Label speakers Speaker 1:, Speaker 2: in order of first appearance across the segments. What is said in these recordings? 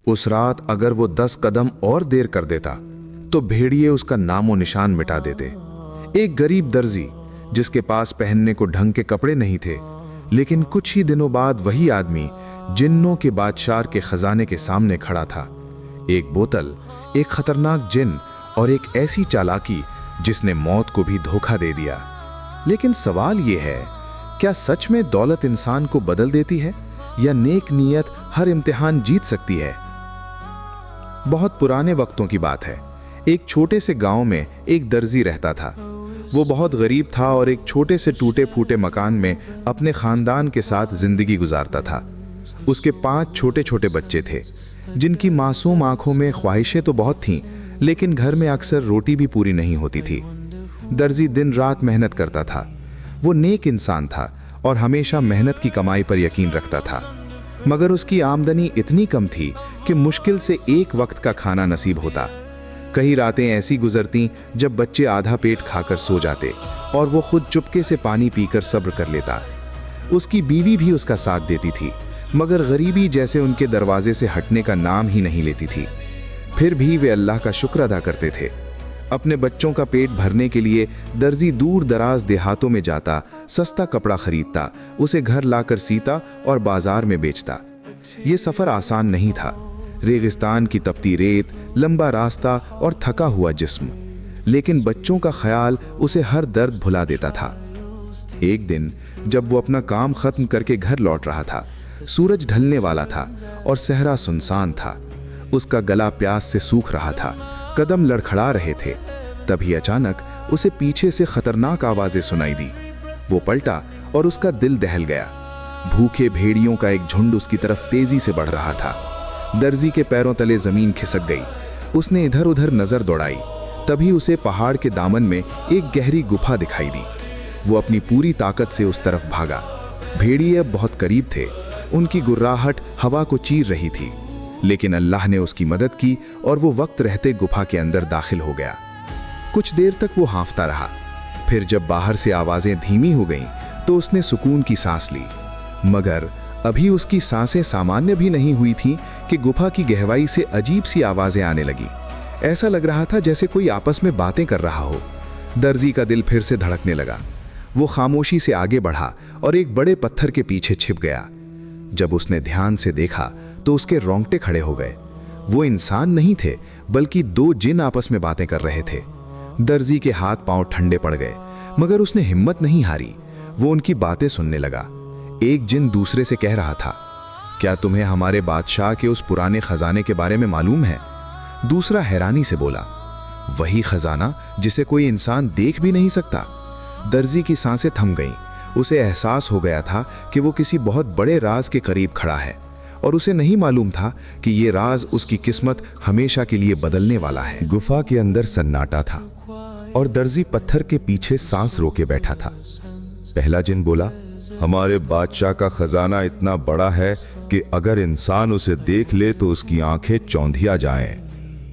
Speaker 1: उस रात अगर वो 10 कदम और देर कर देता तो भेड़िए उसका नामो निशान मिटा देते। एक गरीब दर्जी जिसके पास पहनने को ढंग के कपड़े नहीं थे, लेकिन कुछ ही दिनों बाद वही आदमी जिन्नों के बादशाह के खजाने के सामने खड़ा था। एक बोतल, एक खतरनाक जिन और एक ऐसी चालाकी जिसने मौत को भी धोखा दे दिया। लेकिन सवाल यह है, क्या सच में दौलत इंसान को बदल देती है या नेक नीयत हर इम्तिहान जीत सकती है? बहुत पुराने वक्तों की बात है। एक छोटे से गांव में एक दर्जी रहता था। वो बहुत गरीब था और एक छोटे से टूटे फूटे मकान में अपने खानदान के साथ जिंदगी गुजारता था। उसके 5 छोटे छोटे बच्चे थे जिनकी मासूम आंखों में ख्वाहिशें तो बहुत थीं, लेकिन घर में अक्सर रोटी भी पूरी नहीं होती थी। दर्जी दिन रात मेहनत करता था। वो नेक इंसान था और हमेशा मेहनत की कमाई पर यकीन रखता था, मगर उसकी आमदनी इतनी कम थी कि मुश्किल से एक वक्त का खाना नसीब होता। कई रातें ऐसी गुजरती जब बच्चे आधा पेट खाकर सो जाते और वो खुद चुपके से पानी पीकर सब्र कर लेता। उसकी बीवी भी उसका साथ देती थी, मगर गरीबी जैसे उनके दरवाजे से हटने का नाम ही नहीं लेती थी। फिर भी वे अल्लाह का शुक्र अदा करते थे। अपने बच्चों का पेट भरने के लिए दर्जी दूर दराज देहातों में जाता, सस्ता कपड़ा खरीदता, उसे घर लाकर सीता और बाजार में बेचता। ये सफ़र आसान नहीं था। रेगिस्तान की तपती रेत, लंबा रास्ता और थका हुआ जिस्म, लेकिन बच्चों का ख्याल उसे हर दर्द भुला देता था। एक दिन जब वो अपना काम खत्म करके घर लौट रहा था, सूरज ढलने वाला था और सहरा सुनसान था। उसका गला प्यास से सूख रहा था, कदम लड़खड़ा रहे थे। तभी अचानक उसे पीछे से खतरनाक आवाजें सुनाई दी। वो पलटा और उसका दिल दहल गया। भूखे भेड़ियों का एक झुंड उसकी तरफ तेजी से बढ़ रहा था। दर्जी के पैरों तले जमीन खिसक गई। उसने इधर उधर नजर दौड़ाई। तभी उसे पहाड़ के दामन में एक गहरी गुफा दिखाई दी। वो अपनी पूरी ताकत से उस तरफ भागा। भेड़िए अब बहुत करीब थे। उनकी गुर्राहट हवा को चीर रही थी, लेकिन अल्लाह ने उसकी मदद की और वो वक्त रहते गुफा के अंदर दाखिल हो गया। कुछ देर तक वो हाँफता रहा। फिर जब बाहर से आवाजें धीमी हो गईं, तो उसने सुकून की सांस ली। मगर अभी उसकी सांसें सामान्य भी नहीं हुई थीं कि गुफा की गहराई से अजीब सी आवाजें आने लगी। ऐसा लग रहा था जैसे कोई आपस में बातें कर रहा हो। दर्जी का दिल फिर से धड़कने लगा। वो खामोशी से आगे बढ़ा और एक बड़े पत्थर के पीछे छिप गया। जब उसने ध्यान से देखा तो उसके रोंगटे खड़े हो गए। वो इंसान नहीं थे, बल्कि 2 जिन आपस में बातें कर रहे थे। दर्जी के हाथ पांव ठंडे पड़ गए, मगर उसने हिम्मत नहीं हारी। वो उनकी बातें सुनने लगा। एक जिन दूसरे से कह रहा था, क्या तुम्हें हमारे बादशाह के उस पुराने खजाने के बारे में मालूम है? दूसरा हैरानी से बोला, वही खजाना जिसे कोई इंसान देख भी नहीं सकता। दर्जी की सांसें थम गईं। उसे एहसास हो गया था कि वो किसी बहुत बड़े राज के करीब खड़ा है और उसे नहीं मालूम था कि ये राज उसकी किस्मत हमेशा के लिए बदलने वाला है। गुफा के अंदर सन्नाटा था और दर्जी पत्थर के पीछे सांस रोके बैठा था। पहला जिन बोला, हमारे बादशाह का खजाना इतना बड़ा है कि अगर इंसान उसे देख ले तो उसकी आंखें चौंधिया जाएं,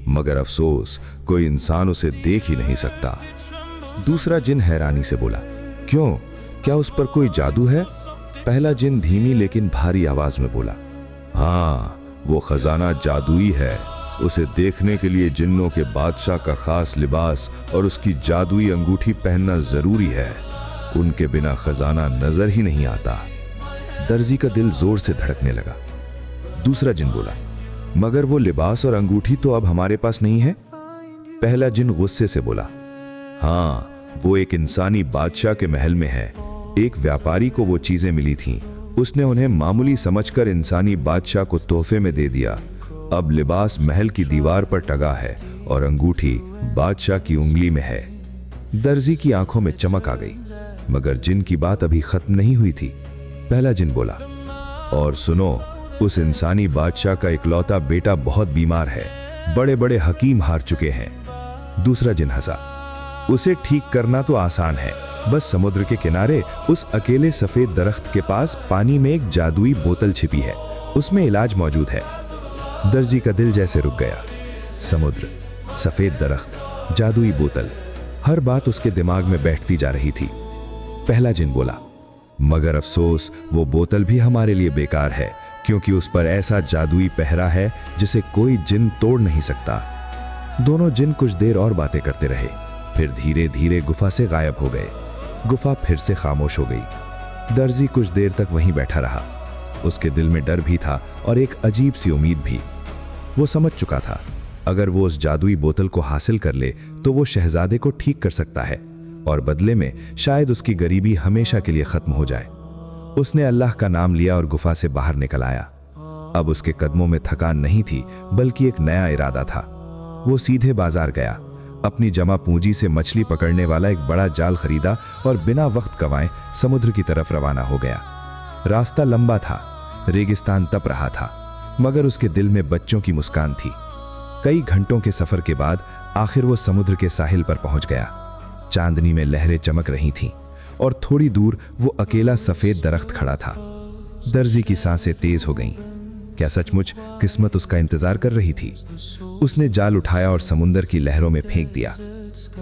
Speaker 1: मगर अफसोस कोई इंसान उसे देख ही नहीं सकता। दूसरा जिन हैरानी से बोला, क्यों, क्या उस पर कोई जादू है? पहला जिन धीमी लेकिन भारी आवाज में बोला, हाँ, वो खजाना जादुई है। उसे देखने के लिए जिन्नों के बादशाह का खास लिबास और उसकी जादुई अंगूठी पहनना जरूरी है। उनके बिना खजाना नजर ही नहीं आता। दर्जी का दिल जोर से धड़कने लगा। दूसरा जिन बोला, मगर वो लिबास और अंगूठी तो अब हमारे पास नहीं है। पहला जिन गुस्से से बोला, हाँ, वो एक इंसानी बादशाह के महल में है। एक व्यापारी को वो चीजें मिली थीं। उसने उन्हें मामूली समझकर इंसानी बादशाह को तोहफे में दे दिया। अब लिबास महल की दीवार पर टंगा है और अंगूठी बादशाह की उंगली में है। दर्जी की आंखों में चमक आ गई, मगर जिन की बात अभी खत्म नहीं हुई थी। पहला जिन बोला, और सुनो, उस इंसानी बादशाह का इकलौता बेटा बहुत बीमार है। बड़े बड़े हकीम हार चुके हैं। दूसरा जिन हंसा, उसे ठीक करना तो आसान है। बस समुद्र के किनारे उस अकेले सफेद दरख्त के पास पानी में एक जादुई बोतल छिपी है, उसमें इलाज मौजूद है। दर्जी का दिल जैसे रुक गया। समुद्र, सफेद दरख्त, जादुई बोतल, हर बात उसके दिमाग में बैठती जा रही थी। पहला जिन बोला, मगर अफसोस वो बोतल भी हमारे लिए बेकार है,
Speaker 2: क्योंकि उस पर ऐसा जादुई पहरा है जिसे कोई जिन तोड़ नहीं सकता। दोनों जिन कुछ देर और बातें करते रहे, फिर धीरे धीरे गुफा से गायब हो गए। गुफा फिर से खामोश हो गई। दर्जी कुछ देर तक वहीं बैठा रहा। उसके दिल में डर भी था और एक अजीब सी उम्मीद भी। वो समझ चुका था, अगर वो उस जादुई बोतल को हासिल कर ले तो वो शहजादे को ठीक कर सकता है और बदले में शायद उसकी गरीबी हमेशा के लिए खत्म हो जाए। उसने अल्लाह का नाम लिया और गुफा से बाहर निकल आया। अब उसके कदमों में थकान नहीं थी, बल्कि एक नया इरादा था। वो सीधे बाजार गया, अपनी जमा पूंजी से मछली पकड़ने वाला एक बड़ा जाल खरीदा और बिना वक्त गंवाए समुद्र की तरफ रवाना हो गया। रास्ता लंबा था, रेगिस्तान तप रहा था, मगर उसके दिल में बच्चों की मुस्कान थी। कई घंटों के सफर के बाद आखिर वो समुद्र के साहिल पर पहुंच गया। चांदनी में लहरें चमक रही थीं और थोड़ी दूर वो अकेला सफेद दरख्त खड़ा था। दर्जी की सांसें तेज हो गईं। क्या सचमुच किस्मत उसका इंतजार कर रही थी? उसने जाल उठाया और समुंदर की लहरों में फेंक दिया।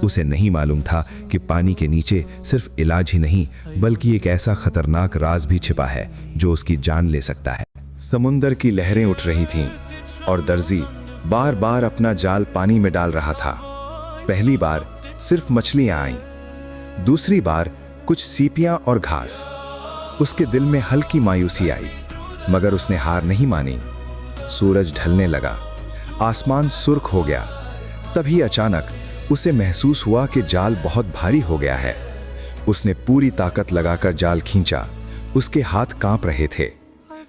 Speaker 2: उसे नहीं मालूम था कि पानी के नीचे सिर्फ इलाज ही नहीं, बल्कि एक ऐसा खतरनाक राज भी छिपा है जो उसकी जान ले सकता है।
Speaker 1: समुंदर की लहरें उठ रही थीं और दर्जी बार बार अपना जाल पानी में डाल रहा था। पहली बार सिर्फ मछलियां आईं, दूसरी बार कुछ सीपियां और घास। उसके दिल में हल्की मायूसी आई, मगर उसने हार नहीं मानी। सूरज ढलने लगा, आसमान सुर्ख हो गया। तभी अचानक उसे महसूस हुआ कि जाल बहुत भारी हो गया है। उसने पूरी ताकत लगाकर जाल खींचा। उसके हाथ कांप रहे थे।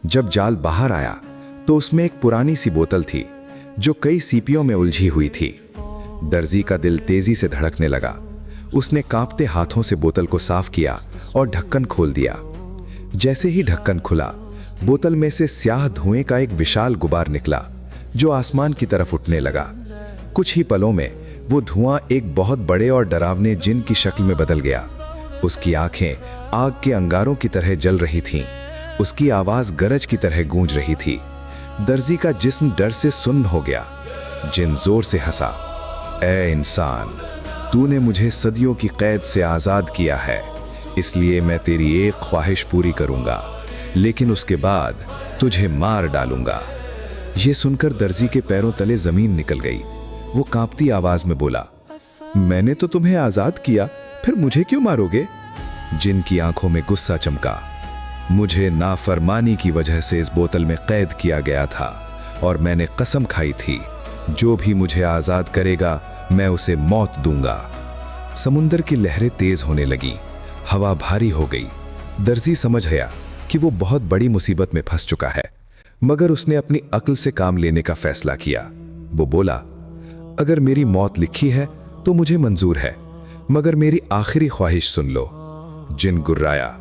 Speaker 1: जब जाल बाहर आया तो उसमें एक पुरानी सी बोतल थी जो कई सीपियों में उलझी हुई थी। दर्जी का दिल तेजी से धड़कने लगा। उसने कांपते हाथों से बोतल को साफ किया और ढक्कन खोल दिया। जैसे ही ढक्कन खुला, बोतल में से स्याह धुएं का एक विशाल गुबार निकला जो आसमान की तरफ उठने लगा। कुछ ही पलों में वो धुआं एक बहुत बड़े और डरावने जिन की शक्ल में बदल गया। उसकी आंखें आग के अंगारों की तरह जल रही थीं। उसकी आवाज गरज की तरह गूंज रही थी। दर्जी का जिस्म डर से सुन्न हो गया। जिन जोर से हंसा, ए इंसान, तूने मुझे सदियों की कैद से आजाद किया है, इसलिए मैं तेरी एक ख्वाहिश पूरी करूंगा, लेकिन उसके बाद तुझे मार डालूंगा। यह सुनकर दर्जी के पैरों तले जमीन निकल गई। वो कांपती आवाज में बोला, मैंने तो तुम्हें आजाद किया, फिर मुझे क्यों मारोगे? जिन की आंखों में गुस्सा चमका। मुझे नाफरमानी की वजह से इस बोतल में कैद किया गया था और मैंने कसम खाई थी, जो भी मुझे आजाद करेगा मैं उसे मौत दूंगा। समुंदर की लहरें तेज होने लगी, हवा भारी हो गई। दर्जी समझ गया कि वो बहुत बड़ी मुसीबत में फंस चुका है, मगर उसने अपनी अक्ल से काम लेने का फैसला किया। वो बोला, अगर मेरी मौत लिखी है तो मुझे मंजूर है, मगर मेरी आखिरी ख्वाहिश सुन लो। जिन गुर्राया,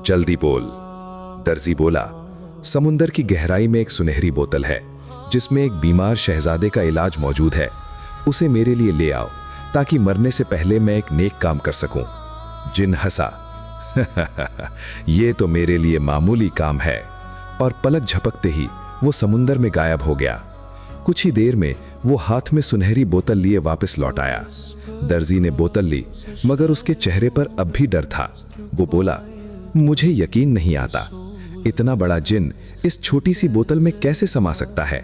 Speaker 1: जल्दी बोल। दर्जी बोला, समुंदर की गहराई में एक सुनहरी बोतल है जिसमें एक बीमार शहजादे का इलाज मौजूद है। उसे मेरे लिए ले आओ ताकि मरने से पहले मैं एक नेक काम कर सकूं। जिन हंसा, ये तो मेरे लिए मामूली काम है, और पलक झपकते ही वो समुंदर में गायब हो गया। कुछ ही देर में वो हाथ में सुनहरी बोतल लिए वापस लौट आया। दर्जी ने बोतल ली, मगर उसके चेहरे पर अब भी डर था। वो बोला, मुझे यकीन नहीं आता, इतना बड़ा जिन इस छोटी सी बोतल में कैसे समा सकता है?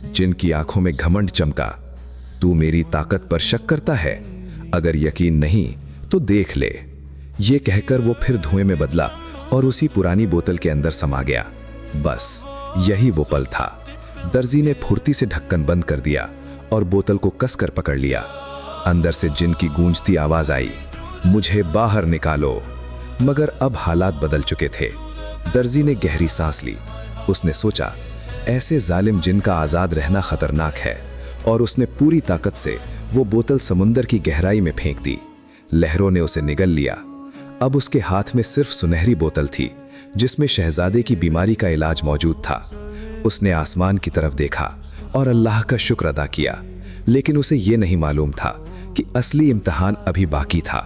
Speaker 1: जिन की आंखों में घमंड चमका। तू मेरी ताकत पर शक करता है? अगर यकीन नहीं तो देख ले। ये कहकर वो फिर धुएं में बदला और उसी पुरानी बोतल के अंदर समा गया। बस यही वो पल था। दर्जी ने फुर्ती से ढक्कन बंद कर दिया और बोतल को कसकर पकड़ लिया। अंदर से जिन की गूंजती आवाज आई, मुझे बाहर निकालो। मगर अब हालात बदल चुके थे। दर्जी ने गहरी सांस ली। उसने सोचा, ऐसे जालिम जिन का आजाद रहना खतरनाक है, और उसने पूरी ताकत से वो बोतल समुंदर की गहराई में फेंक दी। लहरों ने उसे निगल लिया। अब उसके हाथ में सिर्फ सुनहरी बोतल थी जिसमें शहजादे की बीमारी का इलाज मौजूद था। उसने आसमान की तरफ देखा और अल्लाह का शुक्र अदा किया, लेकिन उसे ये नहीं मालूम था कि असली इम्तिहान अभी बाकी था।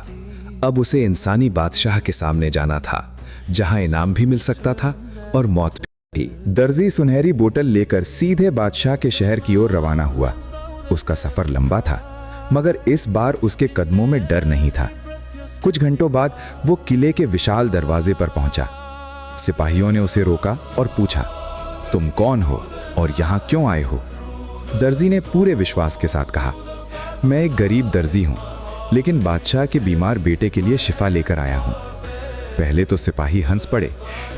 Speaker 1: अब उसे इंसानी बादशाह के सामने जाना था, जहां इनाम भी मिल सकता था और मौत भी।
Speaker 3: दर्जी सुनहरी बोतल लेकर सीधे बादशाह के शहर की ओर रवाना हुआ। उसका सफर लंबा था, मगर इस बार उसके कदमों में डर नहीं था। कुछ घंटों बाद वो किले के विशाल दरवाजे पर पहुंचा। सिपाहियों ने उसे रोका और पूछा, तुम कौन हो और यहाँ क्यों आए हो? दर्जी ने पूरे विश्वास के साथ कहा, मैं एक गरीब दर्जी हूँ, लेकिन बादशाह के बीमार बेटे के लिए शिफा लेकर आया हूँ। पहले तो सिपाही हंस पड़े,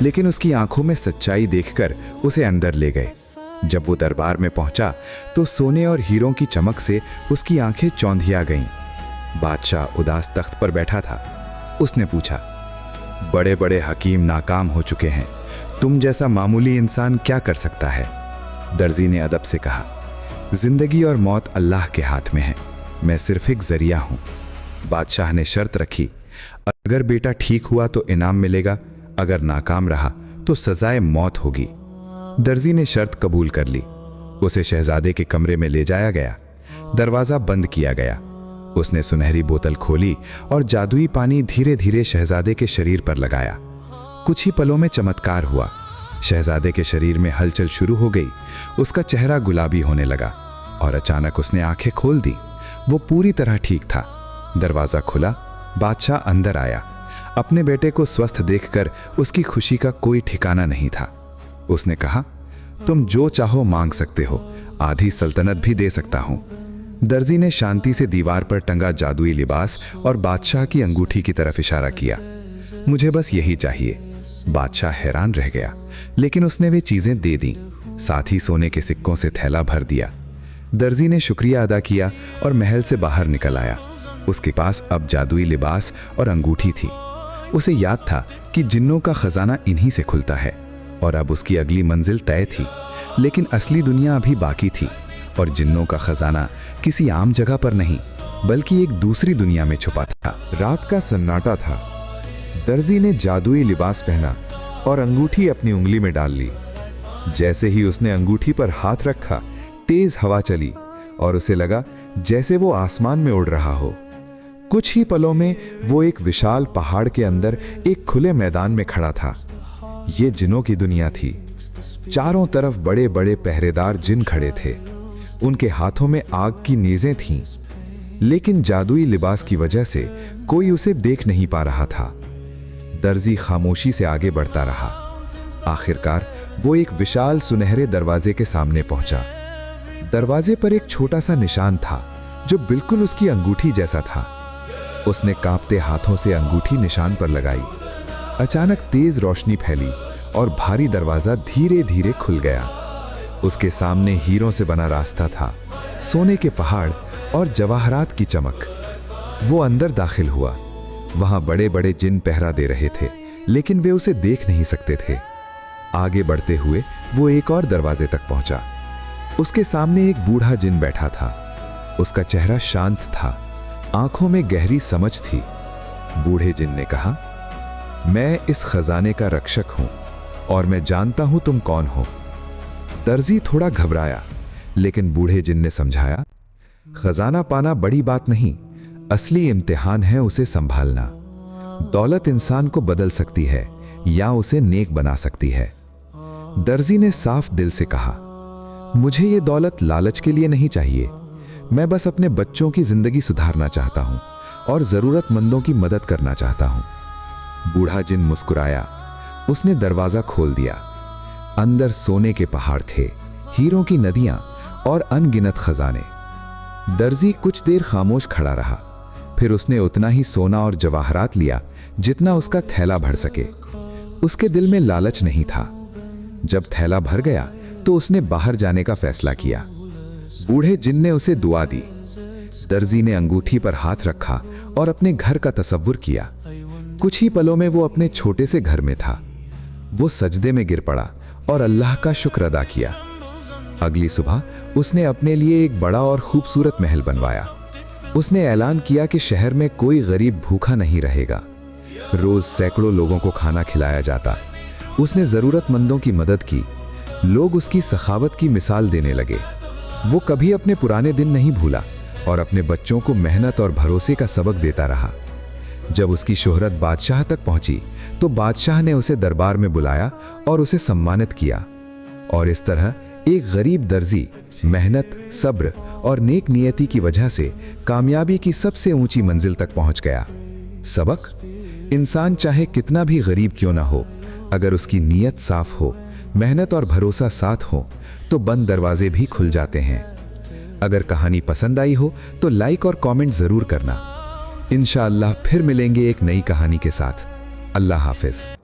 Speaker 3: लेकिन उसकी आंखों में सच्चाई देखकर उसे अंदर ले गए। जब वो दरबार में पहुंचा तो सोने और हीरों की चमक से उसकी आंखें चौंधिया गईं। बादशाह उदास तख्त पर बैठा था। उसने पूछा, बड़े बड़े हकीम नाकाम हो चुके हैं, तुम जैसा मामूली इंसान क्या कर सकता है? दर्जी ने अदब से कहा, जिंदगी और मौत अल्लाह के हाथ में है, मैं सिर्फ एक जरिया हूं। बादशाह ने शर्त रखी, अगर बेटा ठीक हुआ तो इनाम मिलेगा, अगर नाकाम रहा तो सजाए मौत होगी। दर्जी ने शर्त कबूल कर ली। उसे शहजादे के कमरे में ले जाया गया। दरवाजा बंद किया गया। उसने सुनहरी बोतल खोली और जादुई पानी धीरे धीरे शहजादे के शरीर पर लगाया। कुछ ही पलों में चमत्कार हुआ। शहजादे के शरीर में हलचल शुरू हो गई। उसका चेहरा गुलाबी होने लगा और अचानक उसने आंखें खोल दी। वो पूरी तरह ठीक था। दरवाजा खुला, बादशाह अंदर आया। अपने बेटे को स्वस्थ देखकर उसकी खुशी का कोई ठिकाना नहीं था। उसने कहा, तुम जो चाहो मांग सकते हो, आधी सल्तनत भी दे सकता हूं। दर्जी ने शांति से दीवार पर टंगा जादुई लिबास और बादशाह की अंगूठी की तरफ इशारा किया। मुझे बस यही चाहिए। बादशाह हैरान रह गया, लेकिन उसने वे चीजें दे दी, साथ ही सोने के सिक्कों से थैला भर दिया। दर्जी ने शुक्रिया अदा किया और महल से बाहर निकल आया। उसके पास अब जादुई लिबास और अंगूठी थी। उसे याद था कि जिन्नों का खजाना इन्हीं से खुलता है और अब उसकी अगली मंजिल तय थी। लेकिन असली दुनिया अभी बाकी थी और जिन्नों का खजाना किसी आम जगह पर नहीं, बल्कि एक दूसरी दुनिया में छुपा था।
Speaker 1: रात का सन्नाटा था। दर्जी ने जादुई लिबास पहना और अंगूठी अपनी उंगली में डाल ली। जैसे ही उसने अंगूठी पर हाथ रखा, तेज हवा चली और उसे लगा जैसे वो आसमान में उड़ रहा हो। कुछ ही पलों में वो एक विशाल पहाड़ के अंदर एक खुले मैदान में खड़ा था। ये जिन्नों की दुनिया थी। चारों तरफ बड़े बड़े पहरेदार जिन खड़े थे। उनके हाथों में आग की नेज़ें थीं, लेकिन जादुई लिबास की वजह से कोई उसे देख नहीं पा रहा था। दर्जी खामोशी से आगे बढ़ता रहा। आखिरकार वो एक विशाल सुनहरे दरवाजे के सामने पहुंचा। दरवाजे पर एक छोटा सा निशान था जो बिल्कुल उसकी अंगूठी जैसा था। उसने कांपते हाथों से अंगूठी निशान पर लगाई। अचानक तेज रोशनी फैली और भारी दरवाजा धीरे धीरे खुल गया। उसके सामने हीरों से बना रास्ता था, सोने के पहाड़ और जवाहरात की चमक। वो अंदर दाखिल हुआ। वहां बड़े बड़े जिन पहरा दे रहे थे, लेकिन वे उसे देख नहीं सकते थे। आगे बढ़ते हुए वो एक और दरवाजे तक पहुंचा। उसके सामने एक बूढ़ा जिन बैठा था। उसका चेहरा शांत था, आंखों में गहरी समझ थी। बूढ़े जिन ने कहा, मैं इस खजाने का रक्षक हूं और मैं जानता हूं तुम कौन हो। दर्जी थोड़ा घबराया, लेकिन बूढ़े जिन ने समझाया, खजाना पाना बड़ी बात नहीं, असली इम्तिहान है उसे संभालना। दौलत इंसान को बदल सकती है या उसे नेक बना सकती है। दर्जी ने साफ दिल से कहा, मुझे ये दौलत लालच के लिए नहीं चाहिए। मैं बस अपने बच्चों की जिंदगी सुधारना चाहता हूं और जरूरतमंदों की मदद करना चाहता हूं। बूढ़ा जिन मुस्कुराया। उसने दरवाजा खोल दिया। अंदर सोने के पहाड़ थे, हीरों की नदियां और अनगिनत खजाने। दर्जी कुछ देर खामोश खड़ा रहा। फिर उसने उतना ही सोना और जवाहरात लिया जितना उसका थैला भर सके। उसके दिल में लालच नहीं था। जब थैला भर गया तो उसने बाहर जाने का फैसला किया। बूढ़े जिन ने उसे दुआ दी। दर्जी ने अंगूठी पर हाथ रखा और अपने घर का तसव्वुर किया। कुछ ही पलों में वो अपने छोटे से घर में था। वो सजदे में गिर पड़ा और अल्लाह का शुक्र अदा किया। अगली सुबह उसने अपने लिए एक बड़ा और खूबसूरत महल बनवाया। उसने ऐलान किया कि शहर में कोई गरीब भूखा नहीं रहेगा। रोज सैकड़ों लोगों को खाना खिलाया जाता। उसने जरूरतमंदों की मदद की। लोग उसकी सखावत की मिसाल देने लगे। वो कभी अपने पुराने दिन नहीं भूला और अपने बच्चों को मेहनत और भरोसे का सबक देता रहा। जब उसकी शोहरत बादशाह तक पहुंची तो बादशाह ने उसे दरबार में बुलाया और उसे सम्मानित किया। और इस तरह एक गरीब दर्जी मेहनत, सब्र और नेक नियति की वजह से कामयाबी की सबसे ऊंची मंजिल तक पहुंच गया। सबक: इंसान चाहे कितना भी गरीब क्यों ना हो, अगर उसकी नीयत साफ हो,
Speaker 2: मेहनत और भरोसा साथ हो तो बंद दरवाजे भी खुल जाते हैं। अगर कहानी पसंद आई हो तो लाइक और कमेंट जरूर करना। इंशाअल्लाह फिर मिलेंगे एक नई कहानी के साथ। अल्लाह हाफिज।